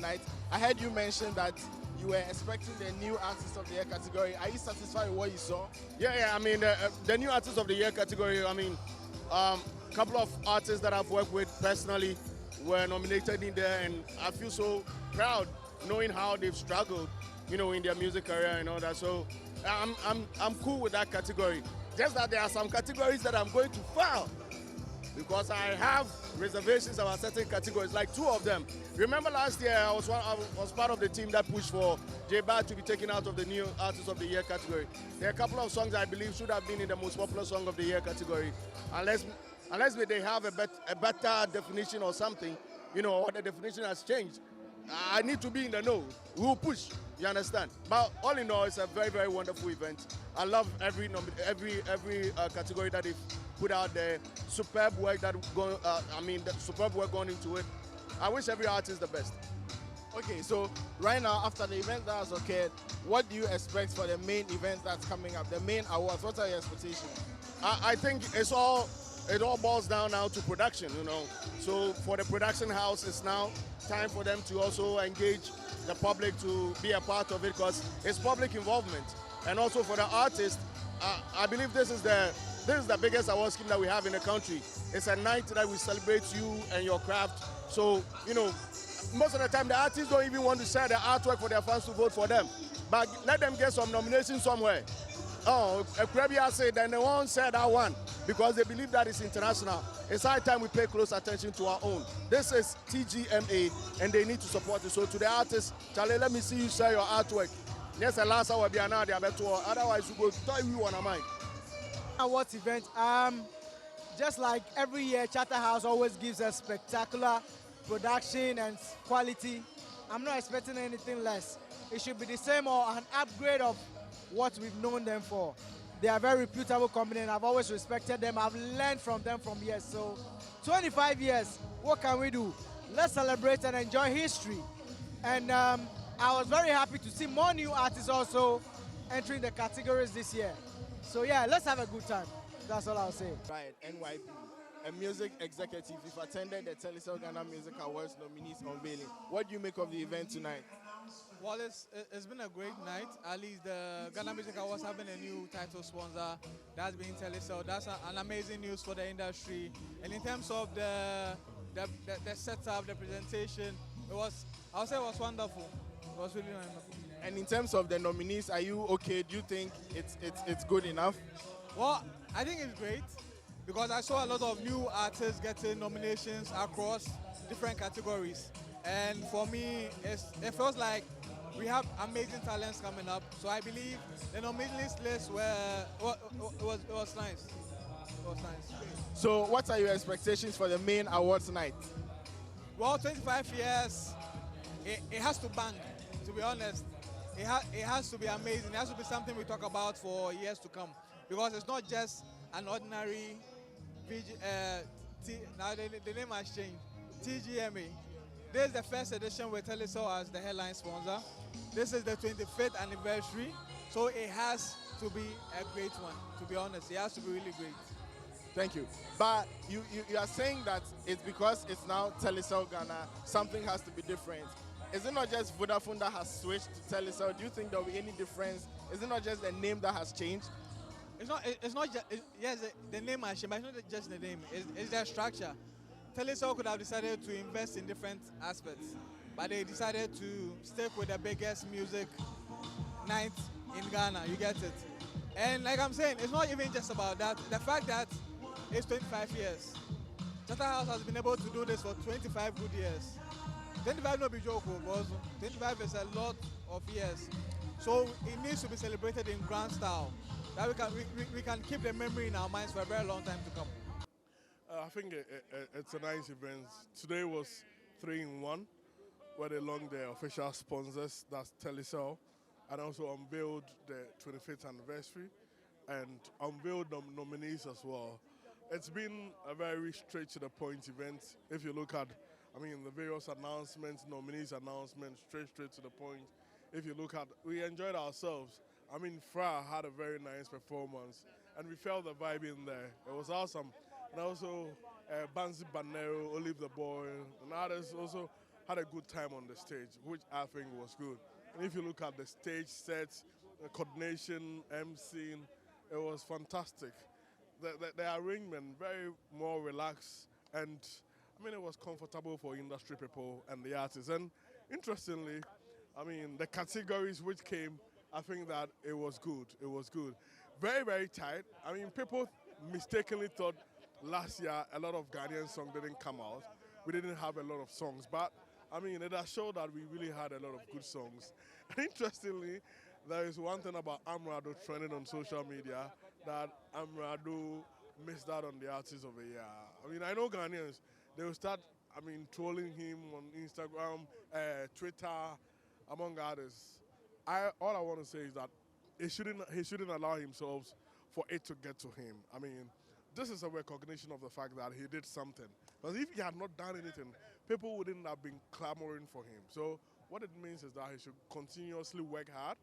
tonight. I heard you mention that you were expecting the new Artist of the Year category. Are you satisfied with what you saw? Yeah. I mean, the new Artist of the Year category. I mean, a couple of artists that I've worked with personally were nominated in there, and I feel so proud knowing how they've struggled, in their music career and all that. So I'm cool with that category. Just that there are some categories that I'm going to fail because I have reservations about certain categories, like two of them. Remember last year I was part of the team that pushed for J-Bad to be taken out of the new Artist of the Year category. There are a couple of songs I believe should have been in the most popular song of the year category, unless they have a better definition or something, or the definition has changed. I need to be in the know. We'll push. You understand? But all in all, it's a very, very wonderful event. I love every category that they've put out there. Superb work superb work going into it. I wish every artist the best. Okay, so right now, after the event that has occurred, what do you expect for the main event that's coming up, the main awards? What are your expectations? I think it all boils down now to production, So for the production house, it's now time for them to also engage the public to be a part of it because it's public involvement. And also for the artist, I believe this is the biggest award scheme that we have in the country. It's a night that we celebrate you and your craft. So, most of the time the artists don't even want to share their artwork for their fans to vote for them. But let them get some nomination somewhere. Oh, a Caribbean say then they won't share that one because they believe that it's international. It's high time we pay close attention to our own. This is TGMA and they need to support it. So to the artists, Charlie, let me see you share your artwork. Yes, the last hour be another otherwise you go tell you on a mind. Awards event, just like every year, Charterhouse always gives us spectacular production and quality. I'm not expecting anything less. It should be the same or an upgrade of what we've known them for. They are a very reputable company and I've always respected them. I've learned from them from years. So 25 years, what can we do? Let's celebrate and enjoy history. And I was very happy to see more new artists also entering the categories this year. So yeah, let's have a good time. That's all I'll say. Right, NYP, a music executive. You've attended the Telecel Ghana Music Awards nominees unveiling. What do you make of the event tonight? Well, it's been a great night. At least the Ghana Music Awards having a new title sponsor. That's been Telecel. That's an amazing news for the industry. And in terms of the setup, the presentation, I would say it was wonderful. It was really wonderful. And in terms of the nominees, are you okay? Do you think it's good enough? Well, I think it's great because I saw a lot of new artists getting nominations across different categories. And for me, it feels like we have amazing talents coming up. So I believe the nominees list was nice. It was nice. So what are your expectations for the main awards night? Well, 25 years, it has to bang, to be honest. It has to be amazing. It has to be something we talk about for years to come. Because it's not just an ordinary now the name has changed. TGMA. This is the first edition with Telecel as the headline sponsor. This is the 25th anniversary, so it has to be a great one, to be honest. It has to be really great. Thank you. But you are saying that it's because it's now Telecel Ghana, something has to be different. Is it not just Vodafone that has switched to Telecel? Do you think there will be any difference? Is it not just the name that has changed? It's not just, yes, the name has changed, but it's not just the name, it's the structure. Telecel could have decided to invest in different aspects, but they decided to stick with the biggest music night in Ghana, you get it? And like I'm saying, it's not even just about that. The fact that it's 25 years. Charterhouse has been able to do this for 25 good years. 25 no be joke, because 25 is a lot of years. So it needs to be celebrated in grand style. That we can keep the memory in our minds for a very long time to come. I think it's a nice event. Today was 3-in-1, where they launched the official sponsors, that's Telecel, and also unveiled the 25th anniversary and unveiled nominees as well. It's been a very straight to the point event. If you look at, the various announcements, nominees announcements, straight to the point. If you look at, we enjoyed ourselves. Fra had a very nice performance, and we felt the vibe in there. It was awesome. And also, Banzi Banero, Olive the Boy, and others also had a good time on the stage, which I think was good. And if you look at the stage sets, the coordination, emceeing, it was fantastic. The arrangement, very more relaxed, and I mean, it was comfortable for industry people and the artists. And interestingly, I mean, the categories which came, I think that it was good. It was good. Very, very tight. I mean, people mistakenly thought last year a lot of Ghanaian songs didn't come out. We didn't have a lot of songs, but I mean, it has showed that we really had a lot of good songs. And interestingly, there is one thing about Amrado trending on social media, that Amrado missed out on the Artist of the Year. I mean, I know Ghanaians, they will start, I mean, trolling him on Instagram, Twitter, among others. All I want to say is that he shouldn't allow himself for it to get to him. I mean, this is a recognition of the fact that he did something. Because if he had not done anything, people wouldn't have been clamoring for him. So what it means is that he should continuously work hard.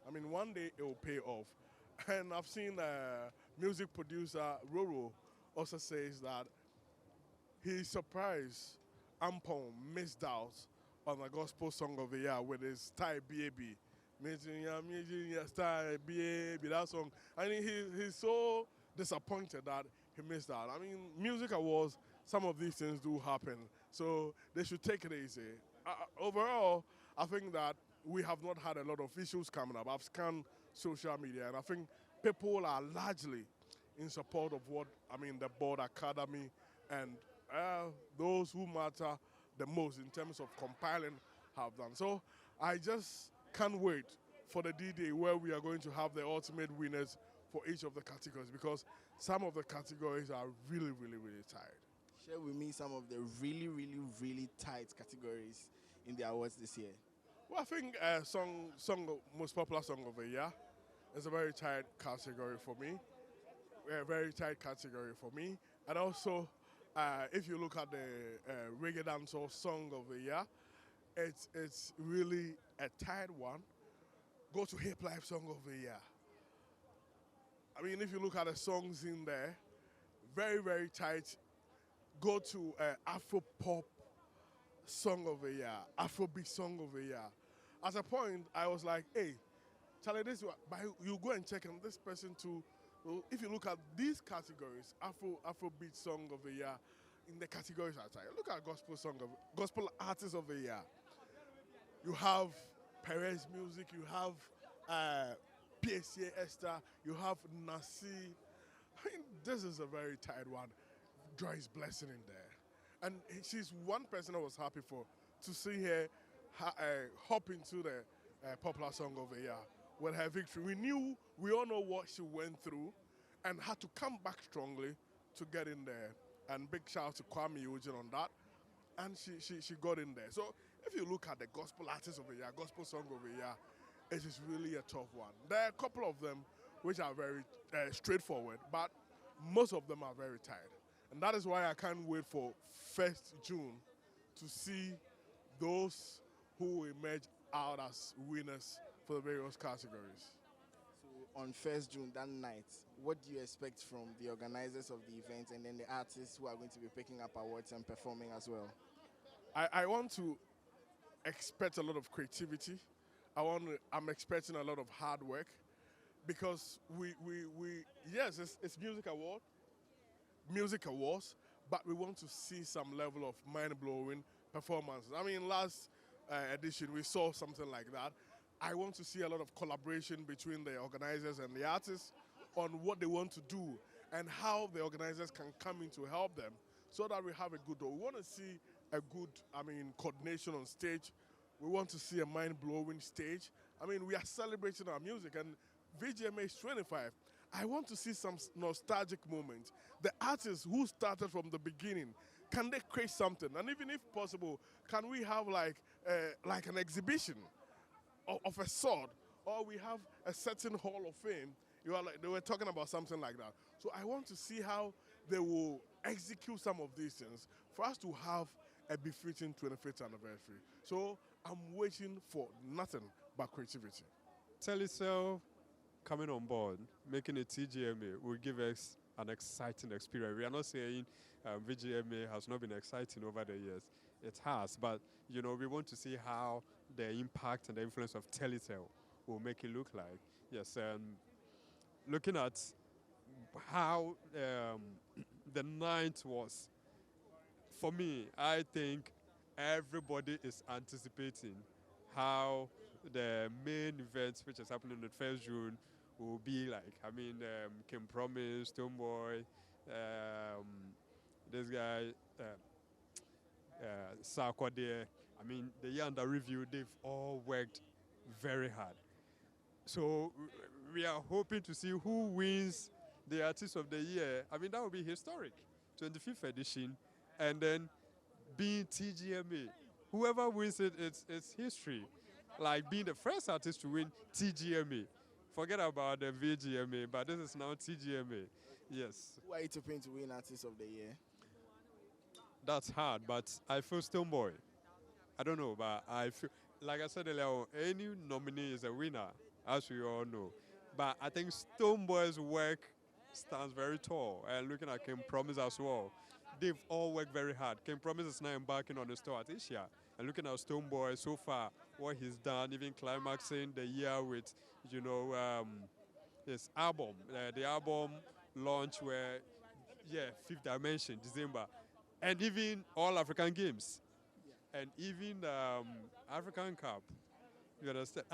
I mean, one day it will pay off. And I've seen music producer Roro also says that he's surprised Ampon missed out on a gospel song of the year with his Style BAB. Style BAB, that song. I mean, he's so disappointed that he missed out. I mean, music awards, some of these things do happen. So they should take it easy. Overall, I think that we have not had a lot of issues coming up. I've scanned social media, and I think people are largely in support of what, I mean, the board academy and those who matter the most in terms of compiling have done. So I just can't wait for the D-Day where we are going to have the ultimate winners for each of the categories, because some of the categories are really, really, really tight. Share with me some of the really, really, really tight categories in the awards this year. Well, I think most popular song of the year is a very tight category for me. A very tight category for me. And also, if you look at the reggae dancehall song of the year, it's really a tight one. Go to hip life song of the year. I mean, if you look at the songs in there, very, very tight. Go to Afro pop song of the year, Afrobeat song of the year. At a point, I was like, hey, Charlie, you go and check on this person too. Well, if you look at these categories, Afrobeat song of the year, in the categories outside, look at gospel artist of the year. You have Perez Music, you have PSA Esther, you have Nasi. I mean, this is a very tight one. Joyce Blessing in there. And she's one person I was happy for, to see her hop into the popular song of the year with her victory. We all know what she went through and had to come back strongly to get in there. And big shout out to Kwame Eugene on that. And she got in there. So if you look at the gospel artist of the year, gospel song of the year, it is really a tough one. There are a couple of them which are very straightforward, but most of them are very tight. And that is why I can't wait for 1st June to see those who emerge out as winners for the various categories. So on 1st June, that night, what do you expect from the organizers of the event and then the artists who are going to be picking up awards and performing as well? I want to expect a lot of creativity. I'm expecting a lot of hard work, because yes, it's music awards, but we want to see some level of mind-blowing performances. I mean, last edition we saw something like that. I want to see a lot of collaboration between the organizers and the artists on what they want to do and how the organizers can come in to help them so that we have a good, we want to see a good, coordination on stage. We want to see a mind-blowing stage. I mean, we are celebrating our music, and VGMA is 25. I want to see some nostalgic moments. The artists who started from the beginning, can they create something? And even if possible, can we have like an exhibition of a sort? Or we have a certain hall of fame. They were talking about something like that. So I want to see how they will execute some of these things for us to have a befitting 25th anniversary. So I'm waiting for nothing but creativity. Telecel coming on board, making a TGMA will give us an exciting experience. We are not saying VGMA has not been exciting over the years. it has. But we want to see how the impact and the influence of Telecel will make it look like. Yes, looking at how the night was, for me, I think everybody is anticipating how the main event, which is happening on the 1st June, will be like. I mean, Kim Promise, Stoneboy, this guy, Sarkodie. I mean, the year under review, they've all worked very hard. So we are hoping to see who wins the Artist of the Year. I mean, that would be historic. 25th edition. And then being TGMA. Whoever wins it, it's history. Like being the first artist to win TGMA. Forget about the VGMA, but this is now TGMA. Yes. Who are you tipping to win Artist of the Year? That's hard, but I feel Stoneboy. I don't know, but I feel, like I said earlier, any nominee is a winner, as we all know. But I think Stoneboy's work stands very tall. And looking at Kim Promise as well, they've all worked very hard. Kim Promise is now embarking on a tour at Asia. And looking at Stoneboy so far, what he's done, even climaxing the year with, his album, the album launch where, Fifth Dimension, December, and even All African Games, and even African Cup. You understand?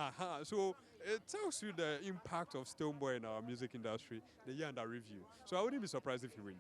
So it tells you the impact of Stoneboy in our music industry, the year under review. So I wouldn't be surprised if he win.